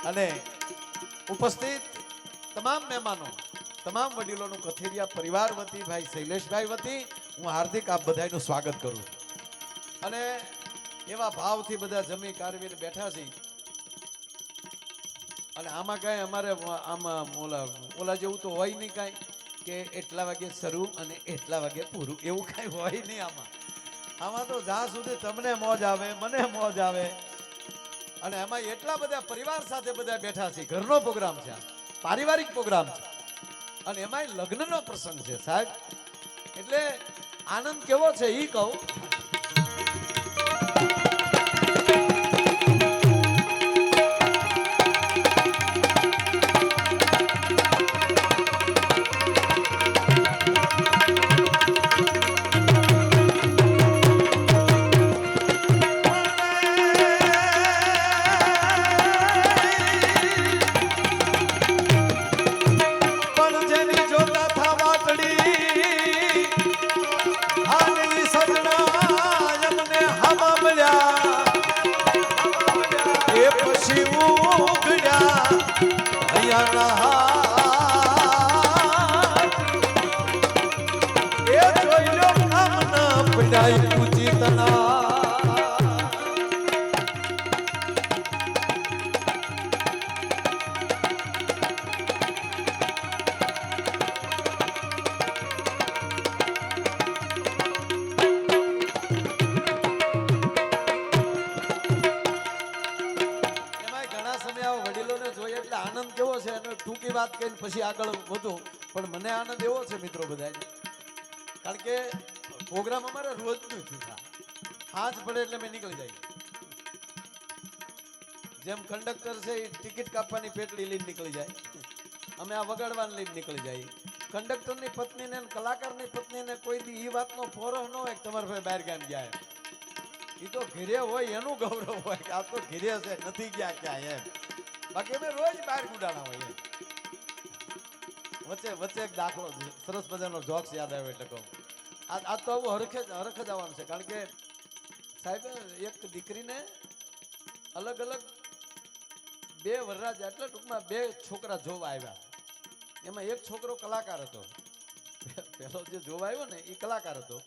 અને ઉપસ્થિત તમામ મહેમાનો, તમામ વડીલોનું કથિરિયા પરિવાર વતી, ભાઈ શૈલેષભાઈ વતી હું હાર્દિક આપ બધાનું સ્વાગત કરું છું. અને એવા ભાવથી બધા જમી કારવીને બેઠા છે. અને આમાં કાંઈ અમારે આમાં ઓલા જેવું તો હોય નહીં કાંઈ કે એટલા વાગે શરૂ અને એટલા વાગે પૂરું, એવું કાંઈ હોય નહીં. આમાં તો જ્યાં સુધી તમને મોજ આવે, મને મોજ આવે. અને એમાં એટલા બધા પરિવાર સાથે બધા બેઠા છે. ઘરનો પ્રોગ્રામ છે, પારિવારિક પ્રોગ્રામ છે, અને એમાંય લગ્નનો પ્રસંગ છે સાહેબ. એટલે આનંદ કેવો છે એ કહું. આનંદ કેવો છે અને ટૂંકી વાત કરીને પછી આગળ વધું. પણ મને આનંદ એવો છે મિત્રો બધાને, કારણ કે પ્રોગ્રામ અમારે રોજનું થયું. હાથ પડે એટલે મેં નીકળી જાય. જેમ કંડક્ટર છે એ ટિકિટ કાપવાની પેટડી લઈને નીકળી જાય, અમે આ વગાડવાને લઈને નીકળી જાય. કંડક્ટરની પત્નીને કલાકારની પત્નીને કોઈ દી એ વાતનો ફોરો ન હોય કે તમારા ભાઈ બહાર ગામ ગયા. એ તો ઘીરે હોય એનું ગૌરવ હોય કે આ તો ઘીરે છે, નથી ગયા ક્યાં એમ. બાકી અમે રોજ બહાર ગુડાણા હોય. વચ્ચે એક દાખલો સરસ મજાનો જોક્સ યાદ આવ્યો એટલે કહું. આ તો આવું હરખ જ આવવાનું છે. કારણ કે સાહેબ એક દીકરીને અલગ અલગ બે વરરાજા એટલે ટૂંકમાં બે છોકરા જોવા આવ્યા. એમાં એક છોકરો કલાકાર હતો, પેલો જે જોવા આવ્યો ને એ કલાકાર હતો,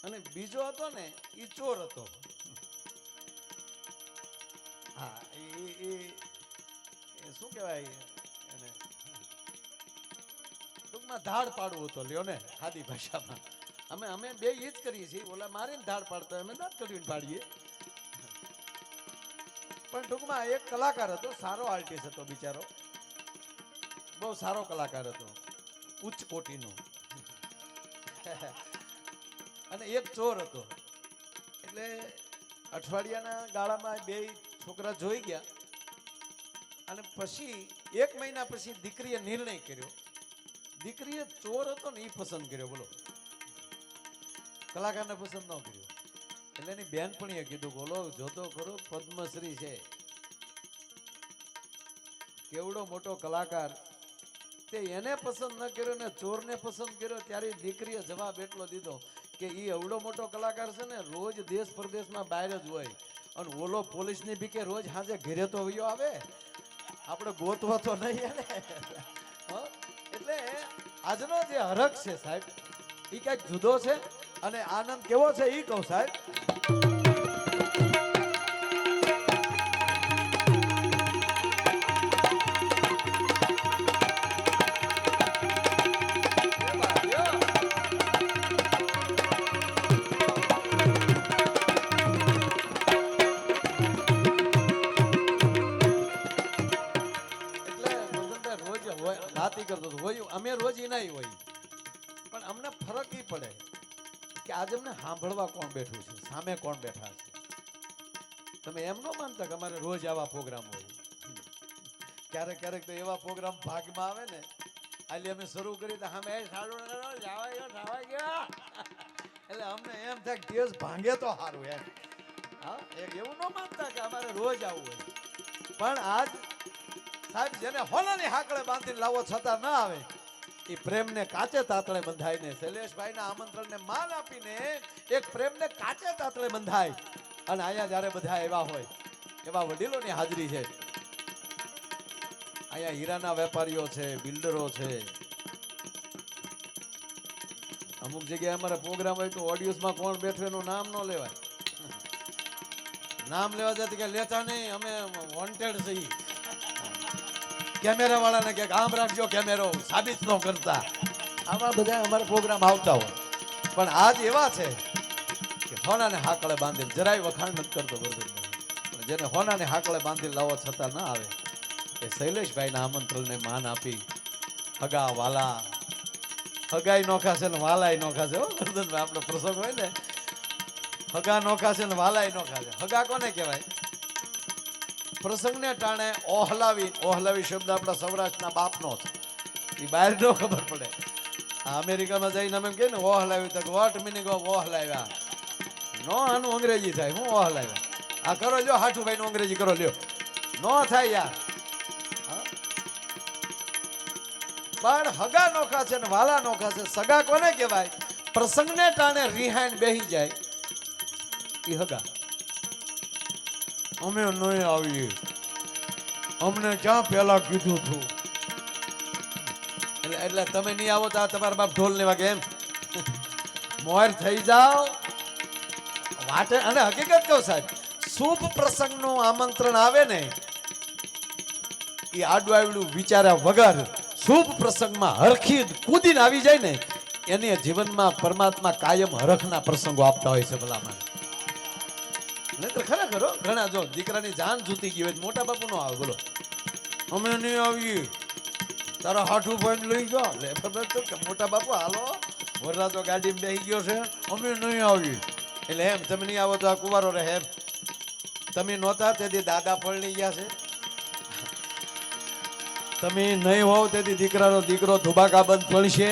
અને બીજો હતો ને એ ચોર હતો. હા, એ શું કહેવાય એને, ટૂંકમાં ધાડ પાડવું હતો. લ્યો ને ખાદી ભાષામાં અમે બે એ જ કરીએ છીએ. ઓલા મારીને ધાડ પાડતા અમે દાંત કઢીને પાડીએ. પણ ટૂંકમાં એક કલાકાર હતો, સારો આર્ટિસ્ટ હતો બિચારો, બહુ સારો કલાકાર હતો, ઉચ્ચ કોટીનો. અને એક ચોર હતો. એટલે અઠવાડિયાના ગાળામાં બે છોકરા જોઈ ગયા. અને પછી એક મહિના પછી દીકરીએ નિર્ણય કર્યો. દીકરીએ ચોર હતો ને એ પસંદ કર્યો. બોલો, કલાકારને પસંદ ન કર્યો. એટલે એની બેનપણીએ કીધું, બોલો જોતો ખરો પદ્મશ્રી છે, કેવડો મોટો કલાકાર, તે એને પસંદ ન કર્યો ને ચોરને પસંદ કર્યો. ત્યારે દીકરીએ જવાબ એટલો દીધો કે એ એવડો મોટો કલાકાર છે ને રોજ દેશ પરદેશમાં બહાર જ હોય, અને ઓલો પોલીસની બીકે રોજ સાંજે ઘરે તો વયો આવે, આપણે ગોતવા તો નહીં એને. એટલે આજનો જે હરખ છે સાહેબ એ કઈક જુદો છે. અને આનંદ કેવો છે એ કહું સાહેબ. અમે રોજ એના હોય, પણ અમને ફરક એ પડે કે આજે અમને સાંભળવા કોણ બેઠું છે, સામે કોણ બેઠા છે. તમે એમ ન માનતા કે અમારે રોજ આવા પ્રોગ્રામ હોય. ક્યારેક ક્યારેક તો એવા પ્રોગ્રામ ભાગમાં આવે ને, આજે અમે શરૂ કરી તો સામે એટલે અમને એમ થાય કે દિવસ ભાંગે તો સારું એમ. હા, એવું ન માનતા કે અમારે રોજ આવવું હોય. પણ આજ સાહેબ જેને હોનાની હાકડે બાંધીને લાવો છતાં ના આવે, એ પ્રેમને કાચે તાતળે બંધાઈને શૈલેષભાઈના આમંત્રણને માન આપીને એક પ્રેમને કાચે તાતળે બંધાય. અને અહીંયા જ્યારે બધા એવા હોય, એવા વડીલોની હાજરી છે. અહીંયા હીરાના વેપારીઓ છે, બિલ્ડરો છે. અમુક જગ્યાએ અમારે પ્રોગ્રામ હોય તો ઓડિયન્સમાં કોણ બેઠું એનું નામ ન લેવાય. નામ લેવા જતી કે લેતા નહીં, અમે વોન્ટેડ છીએ. કેમેરા વાળાને કે આમ રાખજો, કેમેરો સાબિત ન કરતા. આવા બધા અમારા પ્રોગ્રામ આવતા હોય. પણ આજ એવા છે કે હોનાને હાકળે બાંધીને, જરાય વખાણ નથી કરતો ગોરધનભાઈ, જેને હોનાને હાકળે બાંધી લાવો છતાં ના આવે એ શૈલેષભાઈના આમંત્રણને માન આપી હગા વાલા, હગાઈ નોખા છે ને વાલાય નોખા છે. હો ગોરધનભાઈ, આપણો પ્રસંગ હોય ને હગા નોખા છે ને વાલાય નોખા છે. હગા કોને કહેવાય? પ્રસંગને ટાણે ઓહલાવી, ઓહલાવી શબ્દ આપણા સૌરાષ્ટ્રના બાપનો છે. એ બહાર ન ખબર પડે. આ અમેરિકામાં જઈને અમે કહે ને ઓહલાવી, તો વોટ મિનિંગ ઓફ ઓહલાવ્યા નો, આનું અંગ્રેજી થાય. હું ઓહલાવ્યા આ કરો, જો હાઠુભાઈ નું અંગ્રેજી કરો, લ્યો, નો થાય યાર. પણ હગા નોખા છે ને વાલા નોખા છે. સગા કોને કહેવાય? પ્રસંગને ટાણે રિહાઈન બેહી જાય એ હગા. અમે નહીં આવીએ, અમને ક્યાં પેલા કીધું હતું. એટલે તમે નહીં આવો તો તમારા બાપ ઢોલ લેવા કે એમ મોર થઈ જાઓ વાટે. અને હકીકત કહું સાહેબ, શુભ પ્રસંગનું આમંત્રણ આવે ને એ આડું આવડું વિચાર્યા વગર શુભ પ્રસંગમાં હરખી કૂદીને આવી જાય ને, એને જીવનમાં પરમાત્મા કાયમ હરખના પ્રસંગો આપતા હોય છે. ભલામાં નહીતર ખરેખર ઘણા જો દીકરાની જાન જૂતી ગઈ હોય મોટા બાપુ નો આવે, બોલો અમે નહીં આવીએ, તારા હાઠું ભાઈ લઈ જાઓ. મોટા બાપુ હાલો, વરરાજો ગાડીમાં બેસી ગયો છે, અમે નહીં આવીએ. એટલે એમ તમે નહીં આવો તો આ કુવારો રહે એમ. તમે નહોતા તેથી દાદા પરણી ગયા છે, તમે નહીં હોવ તેથી દીકરાનો દીકરો ધુબાકા બંધ પડશે.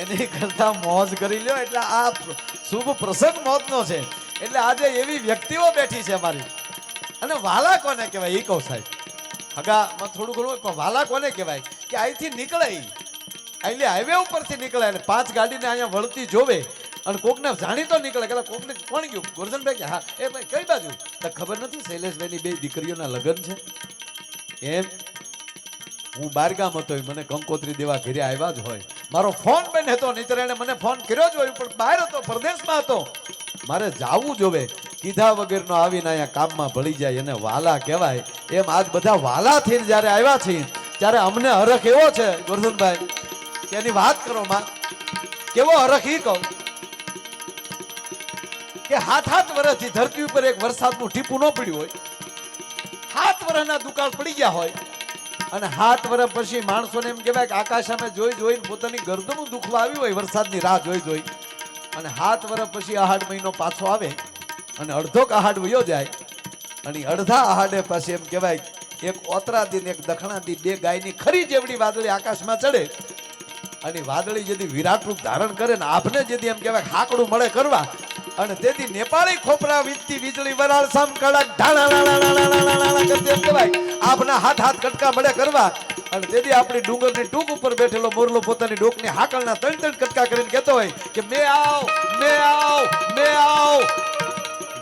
એની કરતા મોજ કરી લ્યો. એટલે આ શુભ પ્રસંગ મોજનો છે. એટલે આજે એવી વ્યક્તિઓ બેઠી છે અમારી. અને વાલા કોને કહેવાય એ કહું સાહેબ. હગામાં થોડું ઘણું, પણ વાલા કોને કહેવાય? કે અહીંથી નીકળે, એટલે હાઈવે ઉપરથી નીકળે અને 5 ગાડીને અહીંયા વળતી જોવે અને કોકને જાણીતો નીકળે કે કોકને કોણ ગયું ગોરધનભાઈ કે હા એ ભાઈ કઈ બાજુ? તો ખબર નથી શૈલેષભાઈની 2 દીકરીઓના લગ્ન છે. એમ હું બારગામ હતો, મને કંકોત્રી દેવા ઘરે આવ્યા જ હોય. મારો ફોન બંધ હતો, નહીતર એને મને ફોન કર્યો જ હોય, પણ બહાર હતો, પરદેશમાં હતો. મારે જાવું જોવે, કીધા વગરનો આવીને અહીંયા કામમાં ભળી જાય, એને વાલા કહેવાય. એમ આજ બધા વાલા થઈને જ્યારે આવ્યા છે ત્યારે અમને હરખ એવો છે ગોરધનભાઈ કે એની વાત કરો માં. કેવો હરખ ઈ કહું કે 7 વર્ષથી ધરતી ઉપર એક વરસાદનું ટીપું ન પડ્યું હોય, 7 વર્ષના દુકાળ પડી ગયા હોય, અને 7 વર્ષ પછી માણસોને એમ કહેવાય કે આકાશ સામે જોઈ જોઈને પોતાની ગરદનું દુખવા આવ્યું હોય, વરસાદની રાહ જોઈ જોઈ. અને 7 વર્ષ પછી આહાડ મહિનો પાછો આવે અને અડધો આહાડ વયો જાય, અને અડધા આહાડે પછી એમ કહેવાય એક ઓતરા દિન એક દખણા દી 2 ગાયની ખરી જેવડી વાદળી આકાશમાં ચડે, અને વાદળી જેથી વિરાટ રૂપ ધારણ કરે ને આપને જેથી એમ કહેવાય હાકડું મળે કરવા, અને તેથી નેપાળી ખોપરા વીજતી વીજળી વરાળ સામ કડક ઢાણા કરતી એમ કહેવાય આપના હાથ કટકા મળે કરવા. અને તેથી આપણી ડુંગરની ટૂંક ઉપર બેઠેલો મોરલો પોતાની ડોકની હાકળના 3 કટકા કરીને કહેતો હોય કે મે આવ મે આવ મે આવ.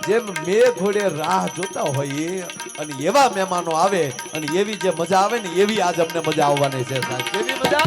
જેમ મે ઘોડે રાહ જોતા હોય અને એવા મહેમાનો આવે અને એવી જે મજા આવે ને એવી આજ અમને મજા આવવાની છે સાહેબ. કેવી મજા?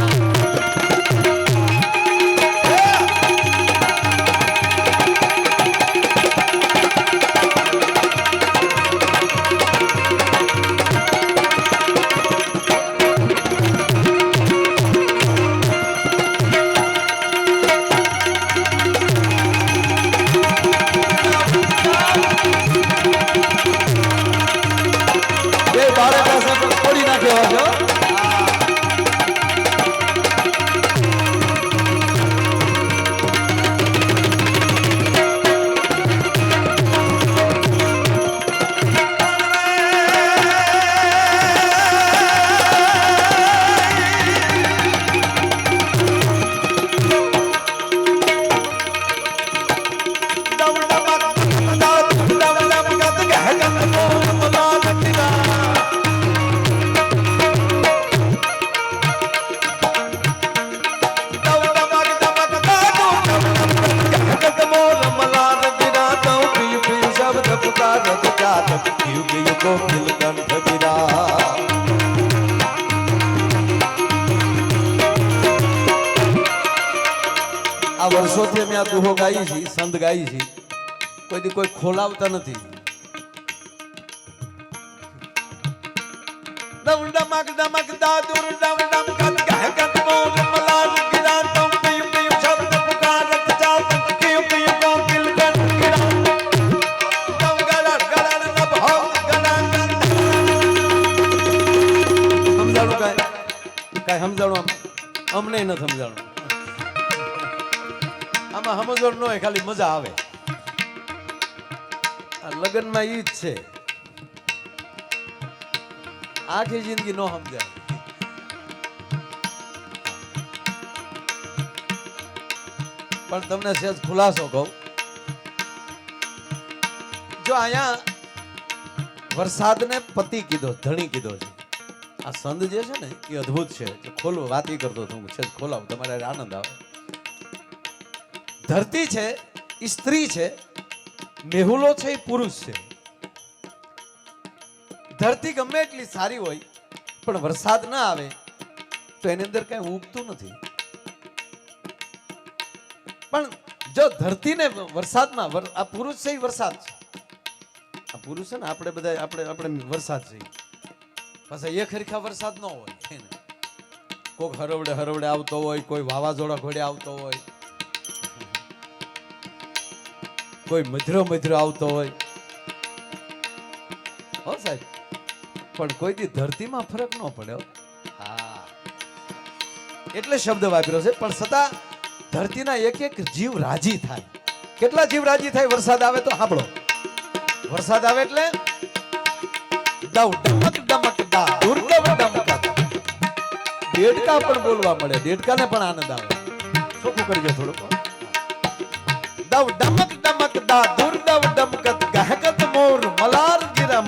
વર્ષોથી અમે આ દુહો ગાઈ છે, સંત ગાઈ છે, કોઈ દી કોઈ ખોલાવતા નથી. ડમ ડમક ડમક દાદુર ડમ ડમ કત કહ કત મોર મલાર ગિરા તમ પિયું પિયું શબ્દ પુકારત જાત પિયું પિયું કોકિલ કન ગિરા તમ ગલડ ગલડ નભ હો ગલડ સમજાણું કાંઈ સમજાણું અમને ન સમજાણું. આમાં સમજણ ન હોય, ખાલી મજા આવે. આ લગ્નમાં ઈ જ છે, આખી જિંદગી ન સમજાય. પણ તમને સહેજ ખુલાસો કહું, જો અહીંયા વરસાદને પતિ કીધો, ધણી કીધો છે. આ સંદ જે છે ને એ અદ્ભુત છે. ખોલવું વાત ઈ કરતો હું સહેજ ખોલાવું, તમારે આનંદ આવે. ધરતી છે એ સ્ત્રી છે, મેહુલો છે એ પુરુષ છે. ધરતી ગમે એટલી સારી હોય પણ વરસાદ ના આવે તો એની અંદર કઈ ઉગતું નથી. પણ જો ધરતીને વરસાદમાં, આ પુરુષ છે એ વરસાદ છે, આ પુરુષ છે ને આપણે બધા આપણે વરસાદ છે. પાછા એક હરખા વરસાદ ન હોય, કોઈક હરવડે હરવડે આવતો હોય, કોઈ વાવાઝોડા ઘોડે આવતો હોય, કોઈ મધરો મધરો આવતો હોય. હો સાહેબ, પણ કોઈ દી ધરતીમાં ફરક ન પડ્યો. હા, એટલે શબ્દ વાપર્યો છે. પણ છતાં ધરતીના એક એક જીવ રાજી થાય. કેટલા જીવ રાજી થાય વરસાદ આવે તો? સાંભળો, વરસાદ આવે એટલે ડવ ડમક ડમક દા દુર્ડવ ડમક. દેડકા પણ બોલવા મળે, દેડકાને પણ આનંદ આવે. ચોખ્ખું કરજો થોડુંક. ડવ ડમક ડમક દા દુર્ડવ ડમકત ગહકત મોર મલાર ગિરમ.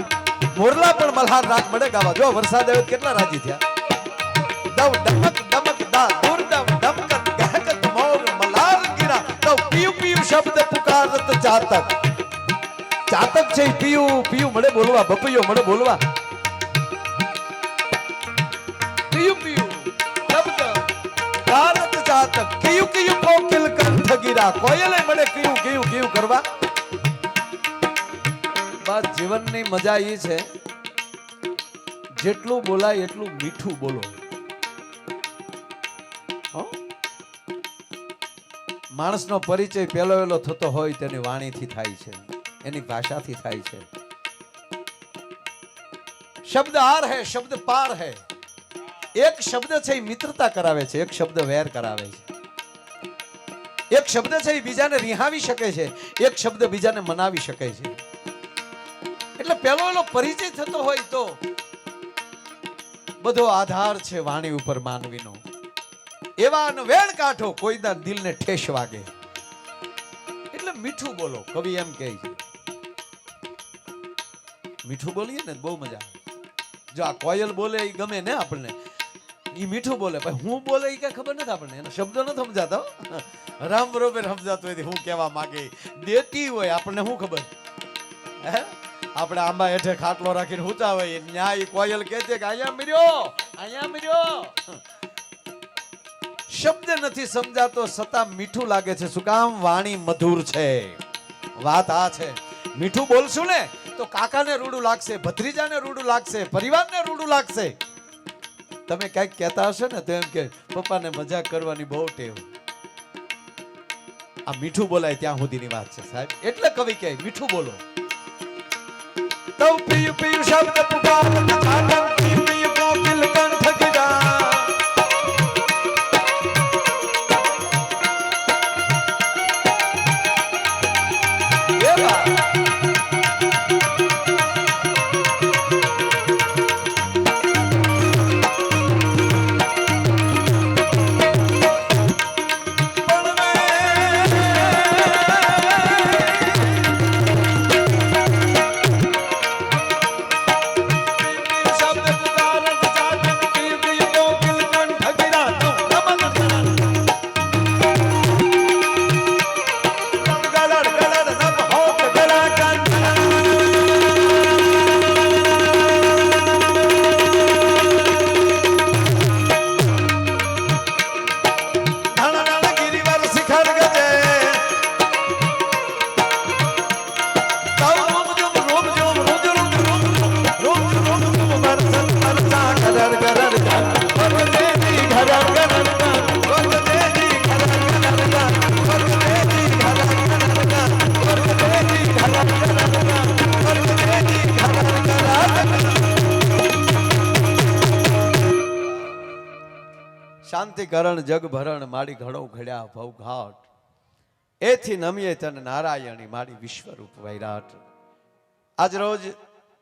મોરલા પણ મલ્હાર રાગ મળે ગાવા. જો વરસાદ આવ્યો કેટલા રાજી થયા. દવ ડમક ડમક દા દુર્ડવ ડમકત ગહકત મોર મલાર ગિરા. તો પિયું પિયું શબ્દ પુકારત ચાતક. ચાતક છે પિયું પિયું મળે બોલવા, બપૈયો મળે બોલવા. પિયું પિયું શબ્દ પુકારત ચાતક. કિયું કિયું કોકિલ કંઠ ગિરા. કોયલે મળે કિયું કિયું કિયું કરવા. બસ જીવનની મજા એ છે, જેટલું બોલાય એટલું મીઠું બોલો. માણસનો પરિચય પહેલો વહેલો થતો હોય તેની વાણીથી થાય છે, એની ભાષાથી થાય છે. શબ્દ આર હે, શબ્દ પાર હે. એક શબ્દ છે એ મિત્રતા કરાવે છે, એક શબ્દ વેર કરાવે છે. એક શબ્દ છે એ બીજાને રિહાવી શકે છે, એક શબ્દ બીજાને મનાવી શકે છે. એટલે પહેલો એનો પરિચય થતો હોય તો બધો આધાર છે વાણી ઉપર માનવીનો. એવા વેણ કાઢો કોઈના દિલને ઠેસ વાગે. એટલે મીઠું બોલો. કવિ એમ કહે છે, મીઠું બોલીએ ને બહુ મજા આવે. જો આ કોયલ બોલે એ ગમે ને આપણને, એ મીઠું બોલે. પણ હું બોલે એ કઈ ખબર નથી આપણને, એનો શબ્દો નથી સમજાતો. રામ બરોબર સમજાતો હોય હું કેવા માંગે. દેતી હોય આપણને શું ખબર. હે, આપણે આંબા હેઠે ખાટલો રાખીને હુતા હોય, ન્યાય કોયલ કહે છે કે અહીંયા મર્યો, અહીંયા મર્યો. શબ્દ નથી સમજાતો છતાં મીઠું લાગે છે. શું કામ? વાણી મધુર છે. વાત આ છે, મીઠું બોલશું ને તો કાકાને રૂડું લાગશે, ભત્રીજાને રૂડું લાગશે, પરિવારને રૂડું લાગશે. તમે કઈક કહેતા હશો ને તો એમ કે પપ્પાને મજાક કરવાની બહુ ટેવ. આ મીઠું બોલાય ત્યાં સુધીની વાત છે સાહેબ. એટલે કવિ કહે મીઠું બોલો. તવ પિયું પિયું શબ્દ પુકારત ચાતક. પિયું પિયું કોકિલ કંઠ ગિરા. શબ્દ તાવ રોમ જોમ રોમ જોમ રોજ રોમ રોમ રોમ રોમ જોમ બરસત બરસા ઘર ઘર ઘર પર્વતેજી ઘર ઘર ઘર પર્વતેજી ઘર ઘર ઘર પર્વતેજી ઘર ઘર ઘર પર્વતેજી ઘર ઘર ઘર પર્વતેજી ઘર ઘર શાંતિ કરણ જગ ભરણ માડી ઘડો ઘડ્યા ભવ ઘાટ એથી નમીએ તન નારાયણી માડી વિશ્વરૂપ વૈરાટ. આજ રોજ